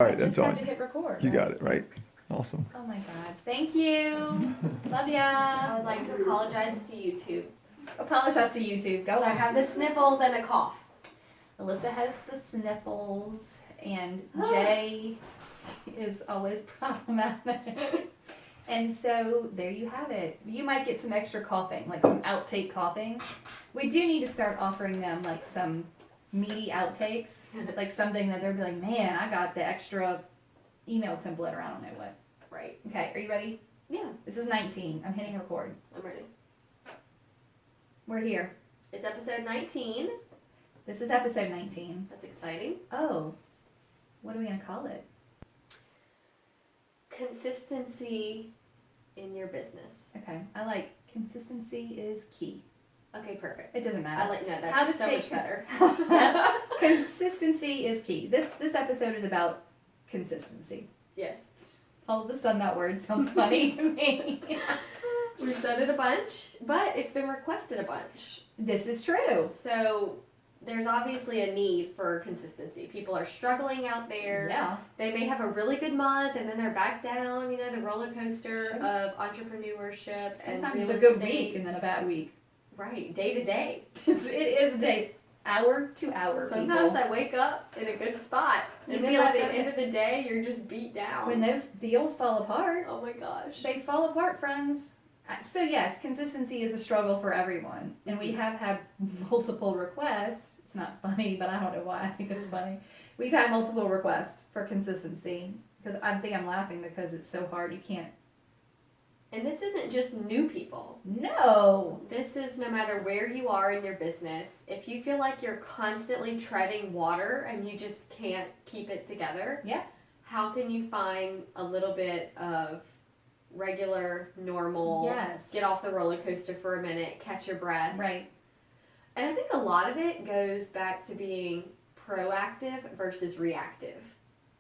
All right, that's just on. have to hit record. You right? got it, right? Awesome. Oh my God. Thank you. Love ya. I would like to apologize to YouTube. Apologize to YouTube. Go I on. have the sniffles and a cough. Alyssa has the sniffles, and Jay is always problematic. And so there you have it. You might get some extra coughing, like some outtake coughing. We do need to start offering them like some meaty outtakes, like something that they'll be like, man, I got the extra email template, or I don't know what. Right. Okay, are you ready? Yeah, This is 19. I'm hitting record. I'm ready. We're here. It's episode 19. This is episode 19. That's exciting. Oh, what are we going to call it? Consistency in your business. Okay, I like consistency is key. Okay, perfect. It doesn't matter. I like, no, How to that's so stay much better. Consistency is key. This episode is about consistency. Yes. All of a sudden that word sounds funny to me. We've said it a bunch, but it's been requested a bunch. This is true. So there's obviously a need for consistency. People are struggling out there. Yeah. They may have a really good month and then they're back down, the roller coaster Sure. of entrepreneurship. Sometimes and it's a real good estate. week and then a bad week. Right, day to day. It is day, hour to hour. Sometimes people. I wake up in a good spot, You and then feel by the so end good. of the day, you're just beat down. When those deals fall apart, Oh my gosh. they fall apart, friends. So yes, consistency is a struggle for everyone, and we have had multiple requests. It's not funny, but I don't know why I think it's funny. We've had multiple requests for consistency because I think I'm laughing because it's so hard. You can't. And this isn't just new people. No. This is no matter where you are in your business. If you feel like you're constantly treading water and you just can't keep it together, Yeah. how can you find a little bit of regular, normal, Yes. get off the roller coaster for a minute, catch your breath? Right. And I think a lot of it goes back to being proactive versus reactive.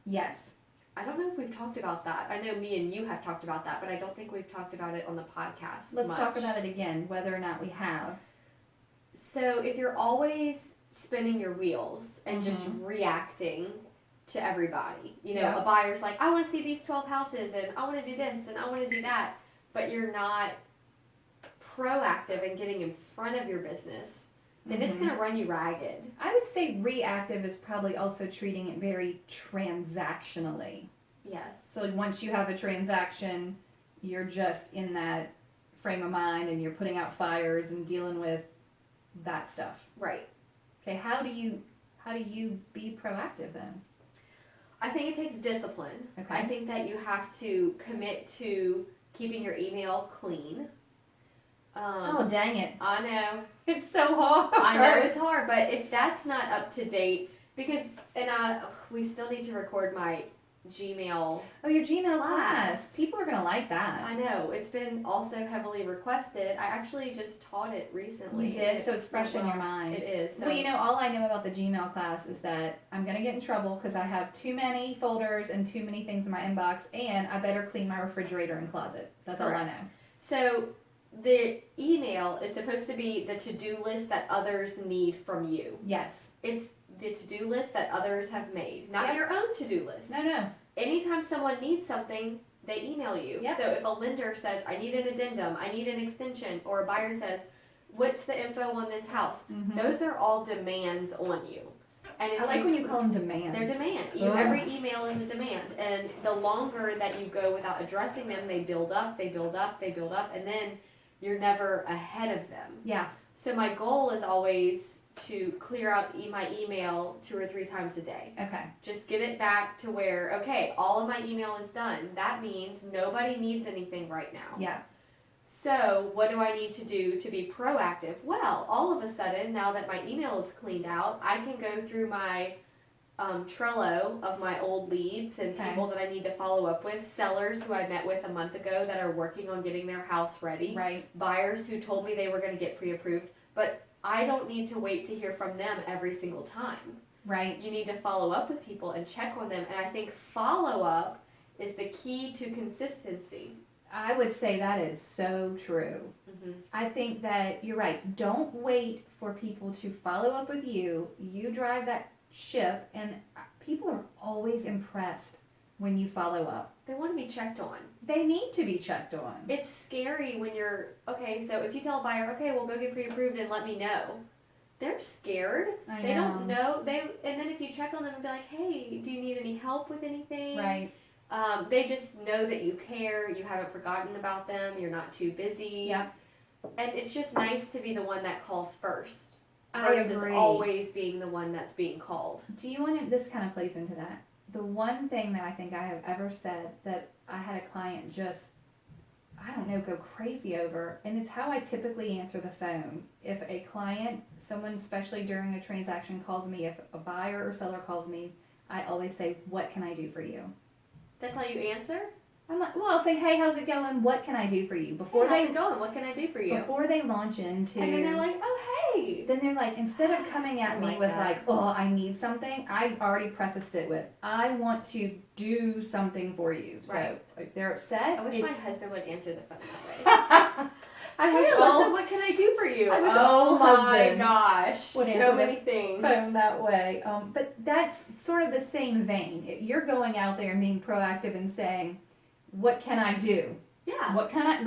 Yes. I don't know if we've talked about that. I know me and you have talked about that, but I don't think we've talked about it on the podcast. Let's much. talk about it again, whether or not we have. So if you're always spinning your wheels and just reacting to everybody, Yeah. a buyer's like, I want to see these 12 houses and I want to do this and I want to do that, but you're not proactive and getting in front of your business, then it's going to run you ragged. I would say reactive is probably also treating it very transactionally. Yes. So like once you have a transaction, you're just in that frame of mind and you're putting out fires and dealing with that stuff. Right. Okay, how do you be proactive then? I think it takes discipline. Okay. I think that you have to commit to keeping your email clean. Oh dang it. I know. It's so hard. I know it's hard, but if that's not up to date, because we still need to record my Gmail. Oh, your Gmail class. Class. People are gonna like that. I know it's been also heavily requested. I actually just taught it recently. You did, so it's fresh in your Well, mind. It is. So Well, all I know about the Gmail class is that I'm going to get in trouble because I have too many folders and too many things in my inbox, and I better clean my refrigerator and closet. That's all I Correct. know. So the email is supposed to be the to-do list that others need from you. Yes. It's the to-do list that others have made, not Yep. your own to-do list. No. Anytime someone needs something, they email you. Yep. So if a lender says, I need an addendum, I need an extension, or a buyer says, what's the info on this house? Mm-hmm. Those are all demands on you. And if I like when you call them demands. they're demand. Ugh. Every email is a demand. And the longer that you go without addressing them, they build up, they build up, they build up, and then you're never ahead of them. Yeah. So my goal is always to clear out my email 2 or 3 times a day. Okay. Just get it back to where, okay, all of my email is done. That means nobody needs anything right now. Yeah. So what do I need to do to be proactive? Well, all of a sudden, now that my email is cleaned out, I can go through my Trello of my old leads and Okay. people that I need to follow up with, sellers who I met with a month ago that are working on getting their house ready, Right. buyers who told me they were going to get pre-approved, but I don't need to wait to hear from them every single time. Right. You need to follow up with people and check on them, and I think follow up is the key to consistency. I would say that is so true. Mm-hmm. I think that you're right. Don't wait for people to follow up with you. You drive that ship, and people are always impressed when you follow up. They want to be checked on. They need to be checked on. It's scary when you're, okay, so if you tell a buyer, okay, well, go get pre-approved and let me know. They're scared. They don't know. And then if you check on them and be like, hey, do you need any help with anything? Right. They just know that you care. You haven't forgotten about them. You're not too busy. Yep. And it's just nice to be the one that calls first. I Versus agree. always being the one that's being called. Do you want to, this kind of plays into that. The one thing that I think I have ever said that I had a client just, I don't know, go crazy over, and it's how I typically answer the phone. If a client, someone especially during a transaction calls me, if a buyer or seller calls me, I always say, what can I do for you? That's how you answer? I'm like, well, I'll say, hey, how's it going? What can I do for you? How's it going? What can I do for you? Before they launch into... And then they're like, oh, hey. Then they're like, instead of coming at me with like, oh, I need something, I already prefaced it with, I want to do something for you. So Right. if they're upset. I wish my husband would answer the phone that way. I Hey, wish Alyssa, what can I do for you? I wish oh all my husbands gosh. would So answer many things. phone that way. But that's sort of the same vein. If you're going out there and being proactive and saying, what can I do? Yeah. What can I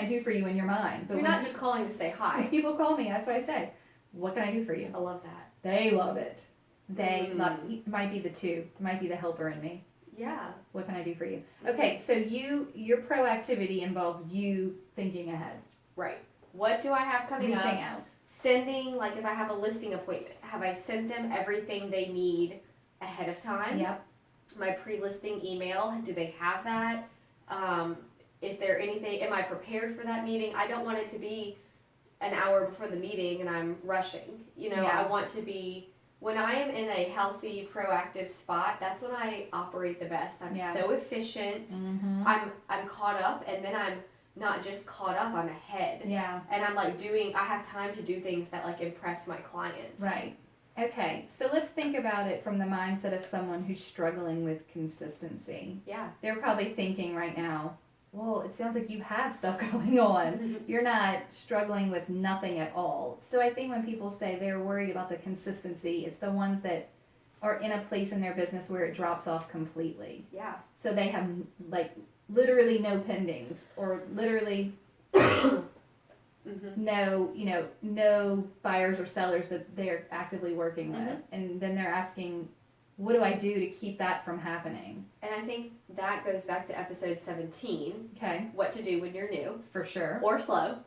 do for you in your mind? But You're when not just calling to say when hi. people call me, that's what I say. What can I do for you? I love that. They love it. They Mm. love, it might be the two, might be the helper in me. Yeah. What can I do for you? Okay, so your proactivity involves you thinking ahead. Right. What do I have coming Reaching up? out. Sending, like if I have a listing appointment, have I sent them everything they need ahead of time? Yep. My pre-listing email, do they have that? Is there anything, am I prepared for that meeting? I don't want it to be an hour before the meeting and I'm rushing. You know, Yeah. I want to be, when I am in a healthy, proactive spot, that's when I operate the best. I'm Yeah. so efficient. Mm-hmm. I'm caught up, and then I'm not just caught up, I'm ahead. Yeah. And I'm like I have time to do things that like impress my clients. Right. Okay, so let's think about it from the mindset of someone who's struggling with consistency. Yeah. They're probably thinking right now, well, it sounds like you have stuff going on. You're not struggling with nothing at all. So I think when people say they're worried about the consistency, it's the ones that are in a place in their business where it drops off completely. Yeah. So they have like literally no pendings or literally no buyers or sellers that they're actively working with. Mhm. And then they're asking, what do I do to keep that from happening? And I think that goes back to episode 17, Okay, what to do when you're new for sure. or slow.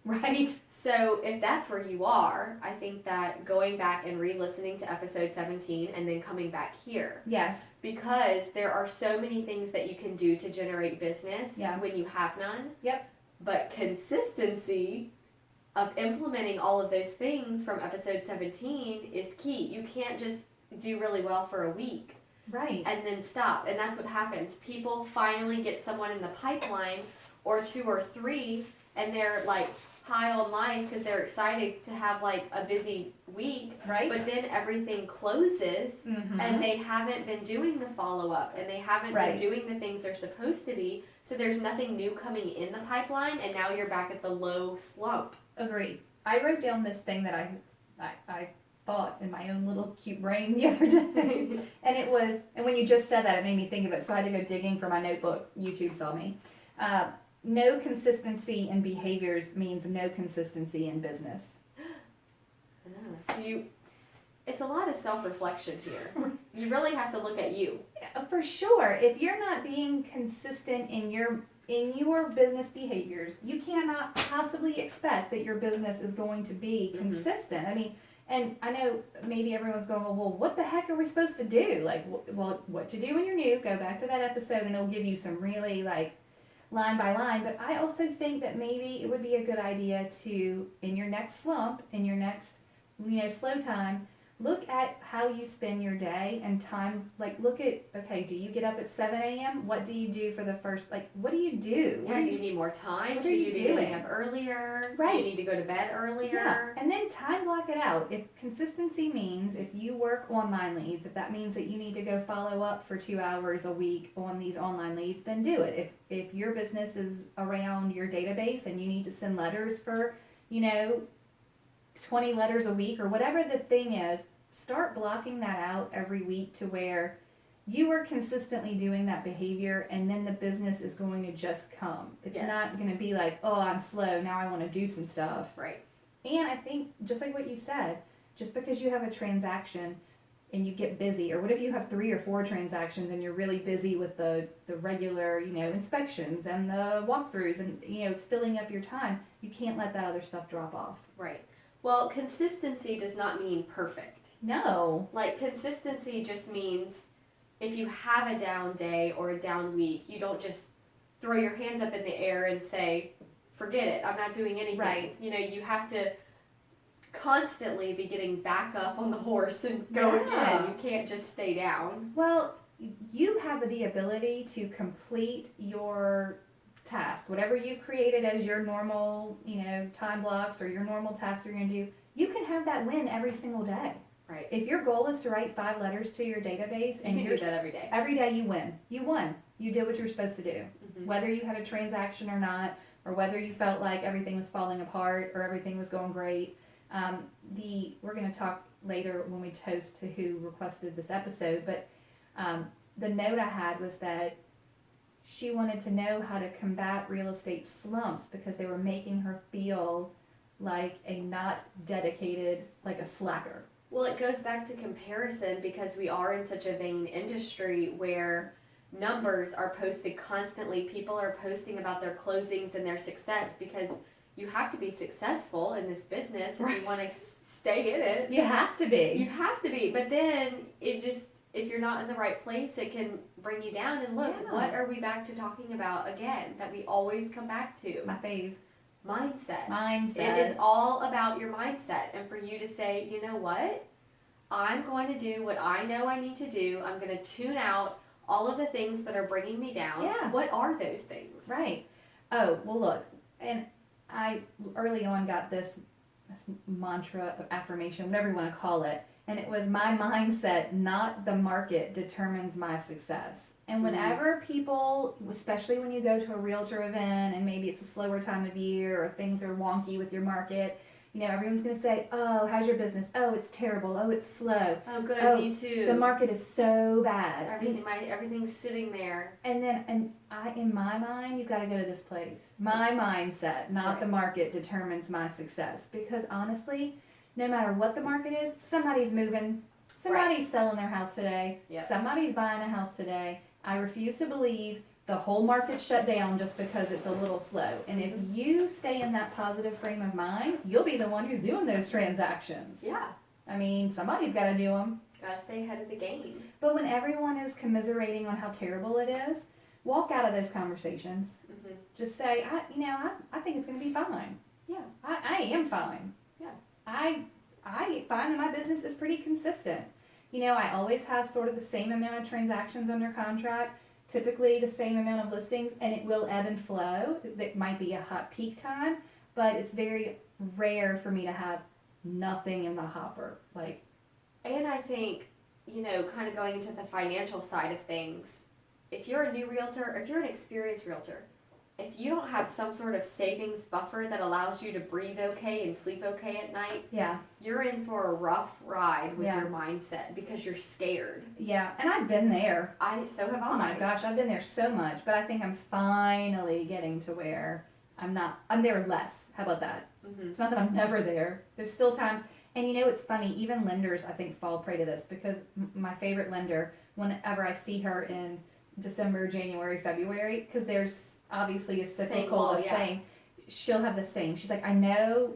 Right. So if that's where you are, I think that going back and re-listening to episode 17 and then coming back here, Yes. because there are so many things that you can do to generate business Yeah. when you have none. Yep. But consistency of implementing all of those things from episode 17 is key. You can't just do really well for a week Right. and then stop. And that's what happens. People finally get someone in the pipeline or 2 or 3 and they're like high on life because they're excited to have like a busy week. Right. But then everything closes Mm-hmm. and they haven't been doing the follow-up and they haven't Right. been doing the things they're supposed to be. So there's nothing new coming in the pipeline and now you're back at the low slump. Agreed. I wrote down this thing that I thought in my own little cute brain the other day. And it was, and when you just said that, it made me think of it. So I had to go digging for my notebook. YouTube saw me. No consistency in behaviors means no consistency in business. So it's a lot of self-reflection here. You really have to look at you. For sure. If you're not being consistent in your business behaviors, you cannot possibly expect that your business is going to be consistent. I mean, and I know maybe everyone's going, well, what the heck are we supposed to do? Like, well, what to do when you're new, go back to that episode and it'll give you some really like line by line. But I also think that maybe it would be a good idea to, in your next slump, in your next, slow time, look at how you spend your day and time. Like, look at, okay, do you get up at 7 a.m.? What do you do for the first, what do you do? Yeah, do you need more time? What are Should you you be doing? getting up earlier? Right. Do you need to go to bed earlier? Yeah, and then time block it out. If consistency means if you work online leads, if that means that you need to go follow up for 2 hours a week on these online leads, then do it. If your business is around your database and you need to send letters for, 20 letters a week or whatever the thing is, start blocking that out every week to where you are consistently doing that behavior, and then the business is going to just come. It's not going to be like, oh, I'm slow, now I want to do some stuff. Right. And I think, just like what you said, just because you have a transaction and you get busy, or what if you have 3 or 4 transactions and you're really busy with the regular, inspections and the walkthroughs, and, it's filling up your time, you can't let that other stuff drop off. Right. Well, consistency does not mean perfect. No. Like, consistency just means if you have a down day or a down week, you don't just throw your hands up in the air and say, forget it, I'm not doing anything. Right. You have to constantly be getting back up on the horse and go again. You can't just stay down. Well, you have the ability to complete your task, whatever you've created as your normal, time blocks or your normal task you're going to do. You can have that win every single day. Right. If your goal is to write 5 letters to your database, and you can do that every day. Every day you win. You won. You did what you're supposed to do. Mm-hmm. Whether you had a transaction or not, or whether you felt like everything was falling apart or everything was going great. We're going to talk later when we toast to who requested this episode, but the note I had was that she wanted to know how to combat real estate slumps because they were making her feel like a not dedicated, like a slacker. Well, it goes back to comparison because we are in such a vain industry where numbers are posted constantly. People are posting about their closings and their success because you have to be successful in this business if you want to stay in it. You have to be. You have to be. But then if you're not in the right place, it can bring you down. And look, what are we back to talking about again that we always come back to? My fave. Mindset. It is all about your mindset. And for you to say, you know what? I'm going to do what I know I need to do. I'm going to tune out all of the things that are bringing me down. Yeah. What are those things? Right. Oh, well, look. And I early on got this mantra of affirmation, whatever you want to call it. And it was my mindset, not the market, determines my success. And whenever people, especially when you go to a realtor event and maybe it's a slower time of year or things are wonky with your market, everyone's going to say, oh, how's your business? Oh, it's terrible. Oh, it's slow. Oh, good. Me too. The market is so bad. Everything's sitting there. And then, in my mind, you've got to go to this place. My mindset, not the market, determines my success. Because honestly, no matter what the market is, somebody's moving. Somebody's selling their house today. Yep. Somebody's buying a house today. I refuse to believe the whole market's shut down just because it's a little slow. And if you stay in that positive frame of mind, you'll be the one who's doing those transactions. Yeah. I mean, somebody's got to do them. Got to stay ahead of the game. But when everyone is commiserating on how terrible it is, walk out of those conversations. Mm-hmm. Just say, I think it's going to be fine. Yeah. I am fine. Yeah. I find that my business is pretty consistent. I always have sort of the same amount of transactions under contract, typically the same amount of listings, and it will ebb and flow. It might be a hot peak time, but it's very rare for me to have nothing in the hopper. And I think, kind of going into the financial side of things, if you're a new realtor, or if you're an experienced realtor, if you don't have some sort of savings buffer that allows you to breathe okay and sleep okay at night, you're in for a rough ride with your mindset because you're scared. Yeah, and I've been there. So have I. Oh my gosh, I've been there so much, but I think I'm finally getting to where I'm there less. How about that? Mm-hmm. It's not that I'm never there. There's still times, and it's funny, even lenders I think fall prey to this because my favorite lender, whenever I see her in December, January, February, because there's obviously a cyclical the same. She'll have the same. She's like, I know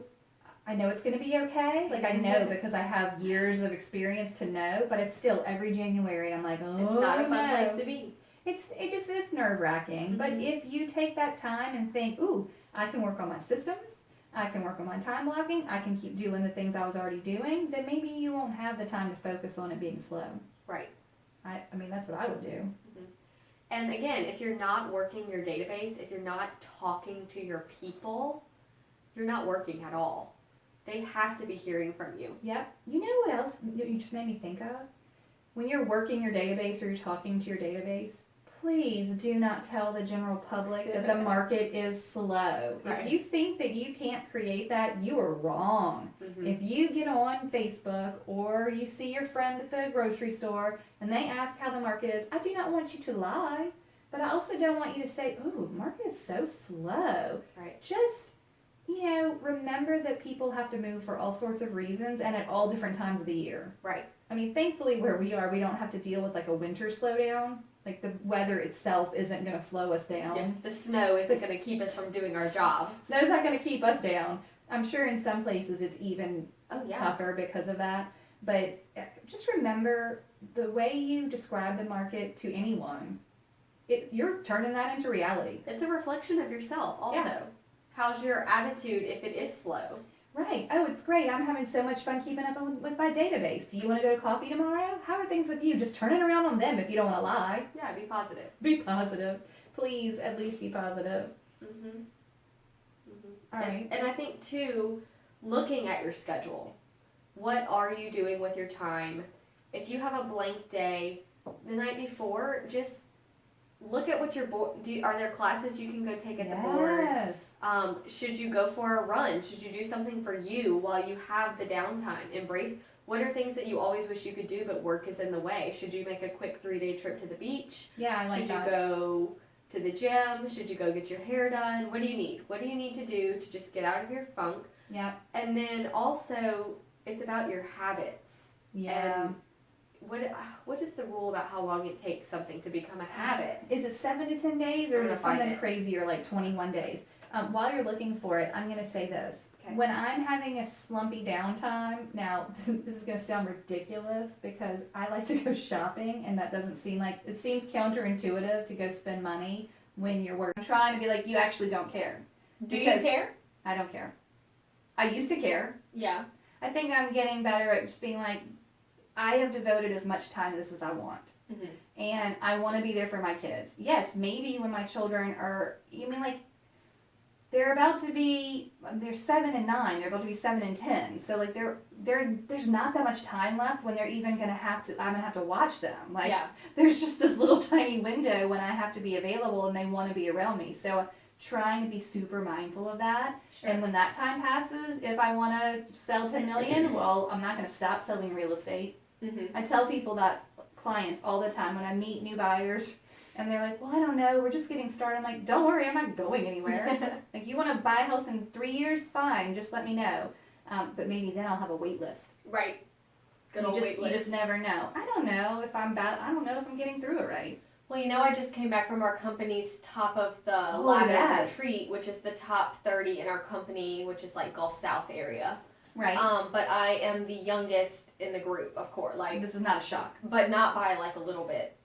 it's going to be okay. I know because I have years of experience to know, but it's still every January I'm like, oh, it's not a fun place to be. It's nerve wracking. Mm-hmm. But if you take that time and think, ooh, I can work on my systems, I can work on my time blocking, I can keep doing the things I was already doing, then maybe you won't have the time to focus on it being slow. Right. I mean, that's what I would do. Mm-hmm. And again, if you're not working your database, if you're not talking to your people, you're not working at all. They have to be hearing from you. Yep. You know what else you just made me think of? When you're working your database or you're talking to your database, please do not tell the general public that the market is slow. Right. If you think that you can't create that, you are wrong. Mm-hmm. If you get on Facebook or you see your friend at the grocery store and they ask how the market is, I do not want you to lie, but I also don't want you to say, "Ooh, market is so slow." Right. Just, remember that people have to move for all sorts of reasons and at all different times of the year. Right. I mean, thankfully where we are, we don't have to deal with like a winter slowdown. Like the weather itself isn't going to slow us down. Yeah. The snow isn't going to keep us from doing our job. Snow's not going to keep us down. I'm sure in some places it's even tougher because of that. But just remember, the way you describe the market to anyone, you're turning that into reality. It's a reflection of yourself also. Yeah. How's your attitude if it is slow? Right. Oh, it's great. I'm having so much fun keeping up with my database. Do you want to go to coffee tomorrow? How are things with you? Just turn it around on them if you don't want to lie. Yeah, be positive. Be positive. Please, at least be positive. Mm-hmm. Mm-hmm. All right. And I think, too, looking at your schedule. What are you doing with your time? If you have a blank day the night before, just look at what your board. Are there classes you can go take at the board? Yes. Should you go for a run? Should you do something for you while you have the downtime? Embrace. What are things that you always wish you could do, but work is in the way? Should you make a quick 3-day trip to the beach? Yeah, I like that. Should you go to the gym? Should you go get your hair done? What do you need? What do you need to do to just get out of your funk? Yeah. And then also, it's about your habits. Yeah. And what is the rule about how long it takes something to become a habit? Is it 7 to 10 days, or I'm is it gonna find something it. crazier like 21 days? While you're looking for it, I'm going to say this. Okay. When I'm having a slumpy downtime, now this is going to sound ridiculous because I like to go shopping, and that doesn't seem like, it seems counterintuitive to go spend money when you're working. I'm trying to be like, you actually don't care. Do you Because care? I don't care. I used to care. Yeah. I think I'm getting better at just being like, I have devoted as much time to this as I want. Mm-hmm. And I want to be there for my kids. Yes, maybe when my children are, they're about to be, they're 7 and 9, they're about to be 7 and 10. So like there's not that much time left when they're even going to I'm going to have to watch them. Like there's just this little tiny window when I have to be available and they want to be around me. So trying to be super mindful of that. Sure. And when that time passes, if I want to sell 10 million, well, I'm not going to stop selling real estate. Mm-hmm. I tell people that, clients, all the time when I meet new buyers, and they're like, well, I don't know, we're just getting started. I'm like, don't worry, I'm not going anywhere. Like, you want to buy a house in 3 years? Fine, just let me know. But maybe then I'll have a wait list. Right. Good old wait list. You just never know. I don't know if I'm bad. I don't know if I'm getting through it right. Well, I just came back from our company's top of the ladder retreat, which is the top 30 in our company, which is like Gulf South area. Right. But I am the youngest in the group, of course. Like, this is not a shock. But not by like a little bit.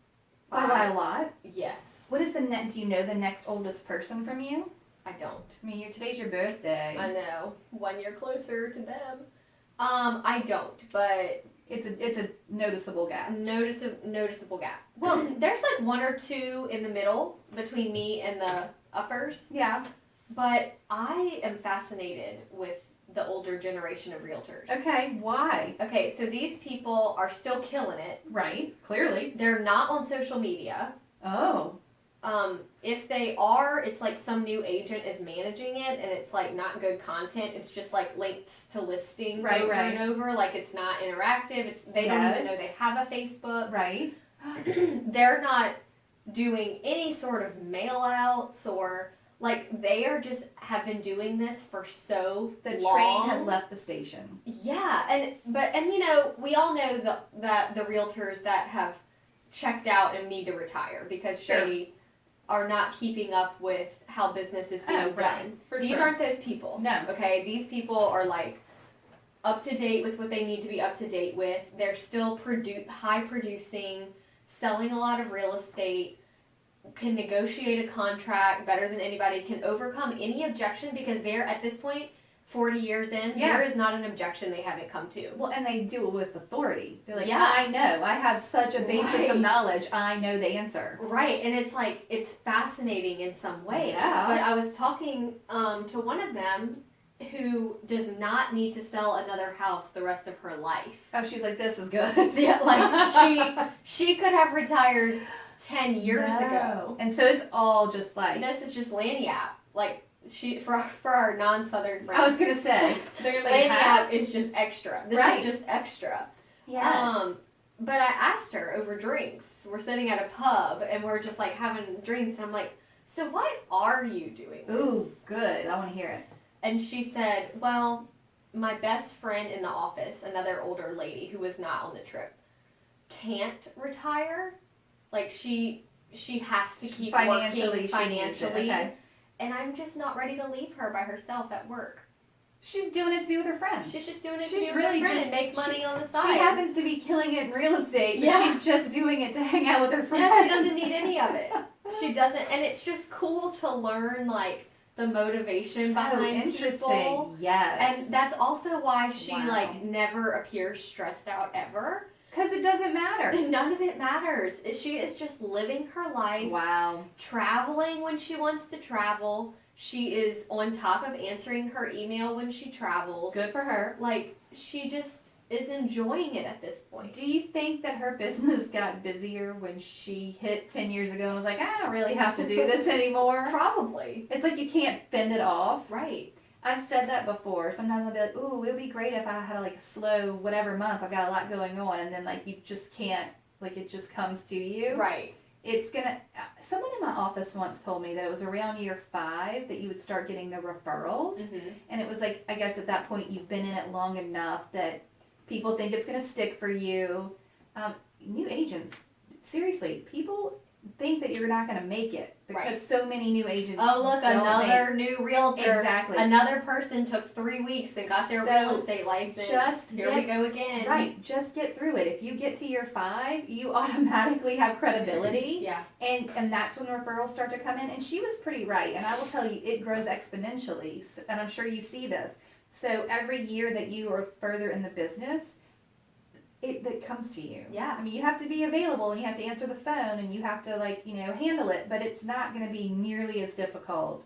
By a lot? Yes. What is do you know the next oldest person from you? I don't. I mean, today's your birthday. I know. 1 year closer to them. I don't, but it's a noticeable gap. Noticeable gap. Well, there's like 1 or 2 in the middle between me and the uppers. Yeah. But I am fascinated with the older generation of realtors. Okay, why? Okay, so these people are still killing it. Right, clearly. They're not on social media. Oh. If they are, it's like some new agent is managing it, and it's like not good content. It's just like links to listings over and over. Like, it's not interactive. They don't even know they have a Facebook. Right. They're not doing any sort of mail outs or like they are just have been doing this for so long. The train has left the station. Yeah, and we all know that the realtors that have checked out and need to retire because they are not keeping up with how business is being done. These aren't those people. No. Okay, these people are like up to date with what they need to be up to date with. They're still high producing, selling a lot of real estate, can negotiate a contract better than anybody, can overcome any objection because they're at this point 40 years in, there is not an objection they haven't come to. Well, and they do it with authority. They're like, I know. I have such a basis of knowledge. I know the answer. Right, and it's like, it's fascinating in some ways. Yeah. But I was talking to one of them who does not need to sell another house the rest of her life. Oh, she's like, this is good. Yeah, like she could have retired 10 years ago. And so it's all just like. This is just Lanyap. Like, for our non-Southern friends. I was going to say. They're like, Lanyap is just extra. This is just extra. Yes. But I asked her over drinks. We're sitting at a pub and we're just like having drinks. And I'm like, so why are you doing this? Ooh, good. I want to hear it. And she said, well, my best friend in the office, another older lady who was not on the trip, can't retire. Like, she has to keep working financially. Okay. And I'm just not ready to leave her by herself at work. She's doing it to be with her friend. She's just doing it to She's be with really her friend just- and make money on the side. She happens to be killing it in real estate, but Yeah. she's just doing it to hang out with her friends. Yeah, she doesn't need any of it. She doesn't, and it's just cool to learn, like, the motivation behind people. Yes. And that's also why she, Wow. like, never appears stressed out ever. Because it doesn't matter. None of it matters. She is just living her life. Wow. Traveling when she wants to travel. She is on top of answering her email when she travels. Good for her. Like, she just is enjoying it at this point. Do you think that her business got busier when she hit 10 years ago and was like, I don't really have to do this anymore? Probably. It's like you can't fend it off. Right. I've said that before. Sometimes I'll be like, ooh, it would be great if I had like a slow whatever month. I've got a lot going on. And then like you just can't, like it just comes to you. Right. It's gonna, someone in my office once told me that it was around year 5 that you would start getting the referrals. Mm-hmm. And it was like, I guess at that point you've been in it long enough that people think it's gonna stick for you. New agents, seriously, people think that you're not gonna make it because so many new agents. Oh, look, another new realtor. Exactly. Another person took 3 weeks and got their real estate license. Here we go again. Right, just get through it. If you get to year 5, you automatically have credibility. Yeah. And that's when referrals start to come in. And she was pretty right. And I will tell you, it grows exponentially. And I'm sure you see this. So every year that you are further in the business, that comes to you. Yeah. I mean, you have to be available and you have to answer the phone and you have to handle it, but it's not going to be nearly as difficult.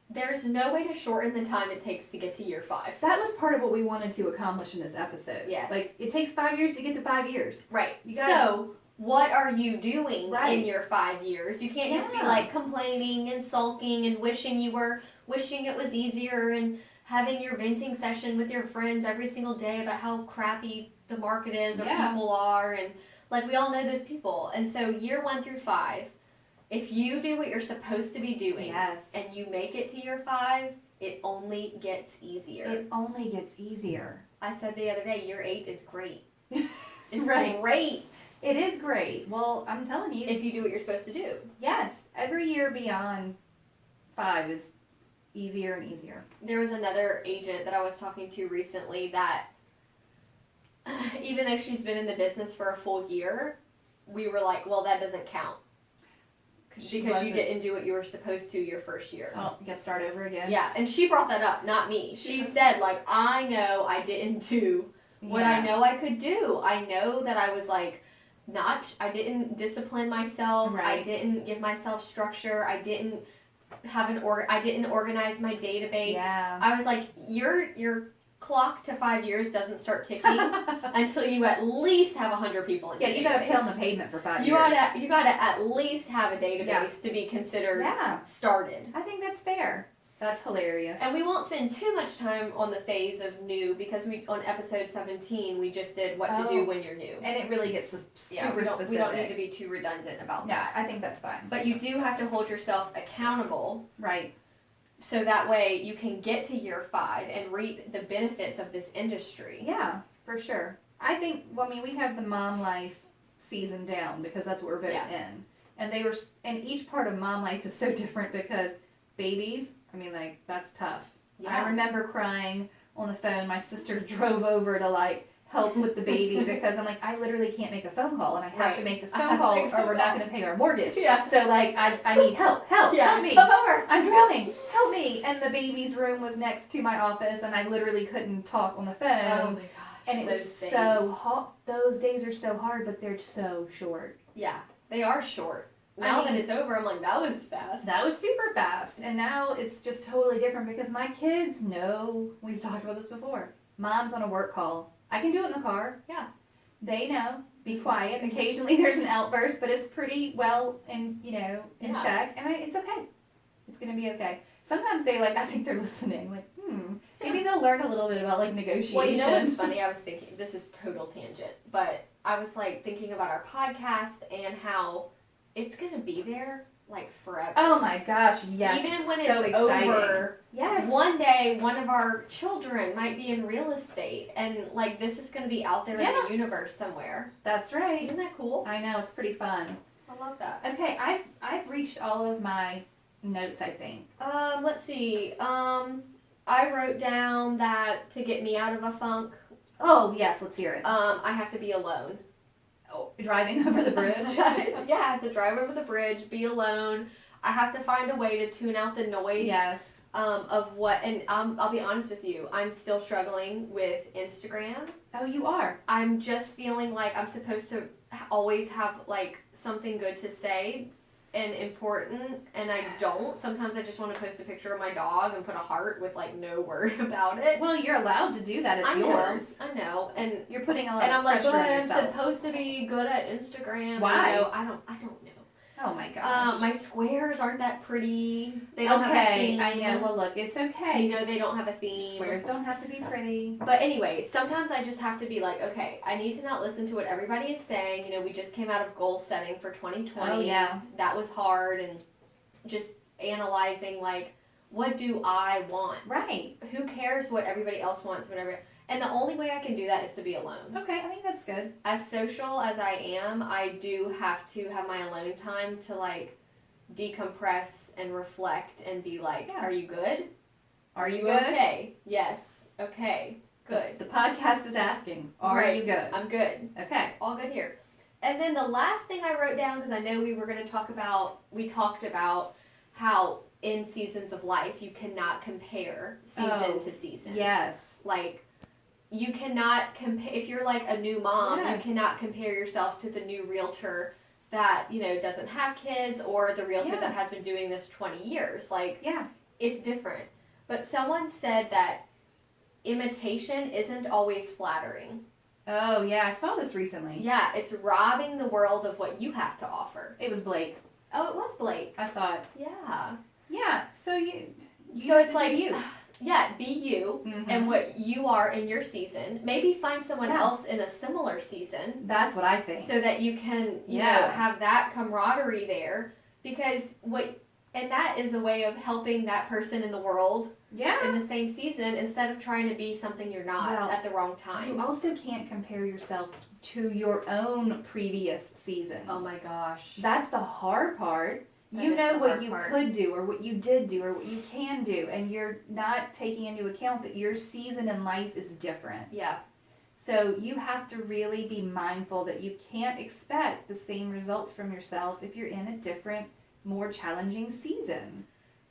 There's no way to shorten the time it takes to get to year 5. That was part of what we wanted to accomplish in this episode. Yes. Like, it takes 5 years to get to 5 years. Right. You gotta, so, what are you doing Right. in your 5 years? You can't just be Yeah. like complaining and sulking and wishing it was easier and having your venting session with your friends every single day about how crappy the market is or people are, and like we all know those people. And so year 1 through 5, if you do what you're supposed to be doing and you make it to year 5, it only gets easier. It only gets easier. I said the other day, year 8 is great. It's right. great. It is great. Well, I'm telling you. If you do what you're supposed to do. Yes. Every year beyond 5 is easier and easier. There was another agent that I was talking to recently that even though she's been in the business for a full year, we were like, well, that doesn't count. Because you didn't do what you were supposed to your first year. Oh, you got to start over again? Yeah, and she brought that up, not me. She said, like, I know I didn't do what I know I could do. I know that I was like, I didn't discipline myself. Right. I didn't give myself structure. I didn't I didn't organize my database. Yeah. I was like, your clock to 5 years doesn't start ticking until you at least have 100 people in your database. You gotta pay on the pavement for 5 years. You gotta at least have a database to be considered started. I think that's fair. That's hilarious. And we won't spend too much time on the phase of new because on episode 17 we just did what to do when you're new. And it really gets super specific. We don't need to be too redundant about that. I think that's fine. But you do have to hold yourself accountable. Right. So that way you can get to year 5 and reap the benefits of this industry. Yeah, for sure. I think, we have the mom life season down because that's what we're both in. And each part of mom life is so different because babies, that's tough. Yeah. I remember crying on the phone. My sister drove over to help with the baby because I'm like, I literally can't make a phone call and I have to make this phone call or we're not going to pay our mortgage. Yeah. So I need help. Help me. Come over. I'm drowning. Help me. And the baby's room was next to my office and I literally couldn't talk on the phone. Oh my gosh. And it was so hot. Those days are so hard, but they're so short. Yeah, they are short. Now that it's over, I'm like, that was fast. That was super fast. And now it's just totally different because my kids know, we've talked about this before, mom's on a work call. I can do it in the car. Yeah. They know. Be quiet. Occasionally there's an outburst, but it's pretty well in check, and it's okay. It's gonna be okay. Sometimes I think they're listening. Maybe they'll learn a little bit about negotiation. Well, you know what's funny? I was thinking, this is total tangent, but I was thinking about our podcast and how it's gonna be there forever. Oh my gosh, yes. Even when so it's exciting. over, yes. One day one of our children might be in real estate, and this is gonna be out there in the universe somewhere. That's right. Isn't that cool? I know, it's pretty fun. I love that. Okay, I've reached all of my notes, I think. Let's see. I wrote down that to get me out of a funk. Oh yes, let's hear it. I have to be alone. Oh, driving over the bridge. Yeah, I have to drive over the bridge, be alone. I have to find a way to tune out the noise. Yes. Of what, and I'll be honest with you, I'm still struggling with Instagram. Oh, you are? I'm just feeling like I'm supposed to always have something good to say and important, and I don't. Sometimes I just want to post a picture of my dog and put a heart with no word about it. Well, you're allowed to do that. It's yours. I know, and you're putting a lot and of I'm pressure on I'm yourself. supposed to be good at Instagram. Why? I don't know. Oh my gosh. My squares aren't that pretty. They don't have a theme. I know. Well, look, it's okay. They don't have a theme. Squares don't have to be pretty. But anyway, sometimes I just have to be okay, I need to not listen to what everybody is saying. We just came out of goal setting for 2020. Oh, yeah. That was hard, and just analyzing, what do I want? Right. Who cares what everybody else wants, whatever. And the only way I can do that is to be alone. Okay, I think that's good. As social as I am, I do have to have my alone time to decompress and reflect and be are you good? Are you good? Okay? Yes. Okay. Good. The podcast is asking, are you good? I'm good. Okay. All good here. And then the last thing I wrote down, because I know we talked about how in seasons of life you cannot compare season to season. Yes. You cannot compare, if you're a new mom, Yes. you cannot compare yourself to the new realtor that, doesn't have kids, or the realtor that has been doing this 20 years. It's different. But someone said that imitation isn't always flattering. Oh, yeah, I saw this recently. Yeah, it's robbing the world of what you have to offer. It was Blake. Oh, it was Blake. I saw it. Yeah. Yeah, so you so it's you. Yeah, be you and what you are in your season. Maybe find someone else in a similar season. That's what I think. So that you can, you know, have that camaraderie there. Because and that is a way of helping that person in the world in the same season, instead of trying to be something you're not at the wrong time. You also can't compare yourself to your own previous seasons. Oh my gosh. That's the hard part. You know what you could do, or what you did do, or what you can do, and you're not taking into account that your season in life is different. Yeah. So you have to really be mindful that you can't expect the same results from yourself if you're in a different, more challenging season.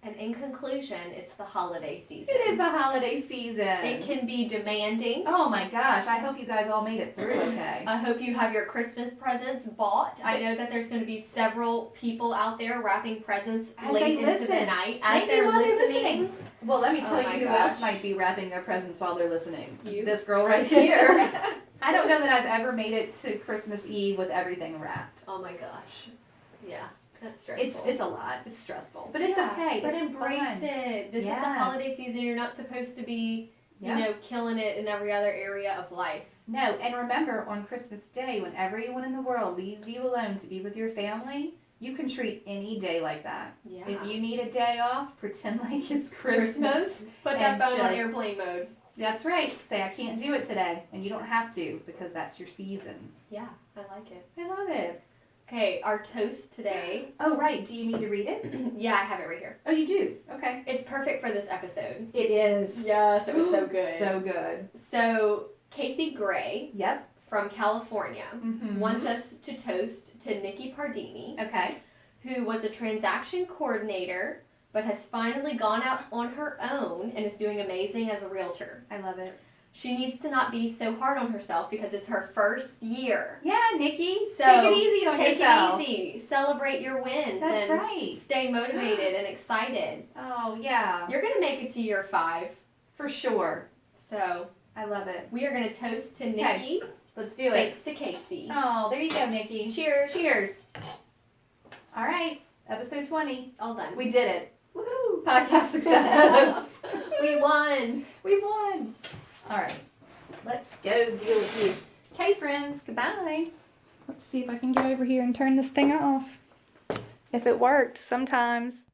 And in conclusion, it's the holiday season. It is the holiday season. It can be demanding. Oh my gosh, I hope you guys all made it through okay. I hope you have your Christmas presents bought. I know that there's going to be several people out there wrapping presents late into the night as they're listening. Well, let me tell you who else might be wrapping their presents while they're listening. You? This girl right here. I don't know that I've ever made it to Christmas Eve with everything wrapped. Oh my gosh. Yeah. That's stressful. It's a lot. It's stressful. But it's okay. But it's embrace fun. it. This is a holiday season. You're not supposed to be, you know, killing it in every other area of life. No, and remember, on Christmas Day, when everyone in the world leaves you alone to be with your family, you can treat any day like that. Yeah. If you need a day off, pretend like it's Christmas. Put that phone on airplane mode. That's right. Say, I can't do it today. And you don't have to, because that's your season. Yeah, I like it. I love it. Okay, our toast today. Oh, right. Do you need to read it? Yeah, I have it right here. Oh, you do? Okay. It's perfect for this episode. It is. Yes, it was so good. So good. So, Casey Gray. Yep. From California. Wants us to toast to Nikki Pardini. Okay. Who was a transaction coordinator, but has finally gone out on her own and is doing amazing as a realtor. I love it. She needs to not be so hard on herself because it's her first year. Yeah, Nikki. So take it easy on yourself. Take it easy. Celebrate your wins. That's right. Stay motivated and excited. Oh, yeah. You're going to make it to year 5. For sure. So I love it. we are going to toast to Nikki Let's do it. Thanks to Casey. Oh, there you go, Nikki. Cheers. Cheers. All right, episode 20. All done. We did it. Woohoo! Podcast success. We won. We won. All right, let's go deal with you. Okay, friends, goodbye. Let's see if I can get over here and turn this thing off. If it worked, sometimes.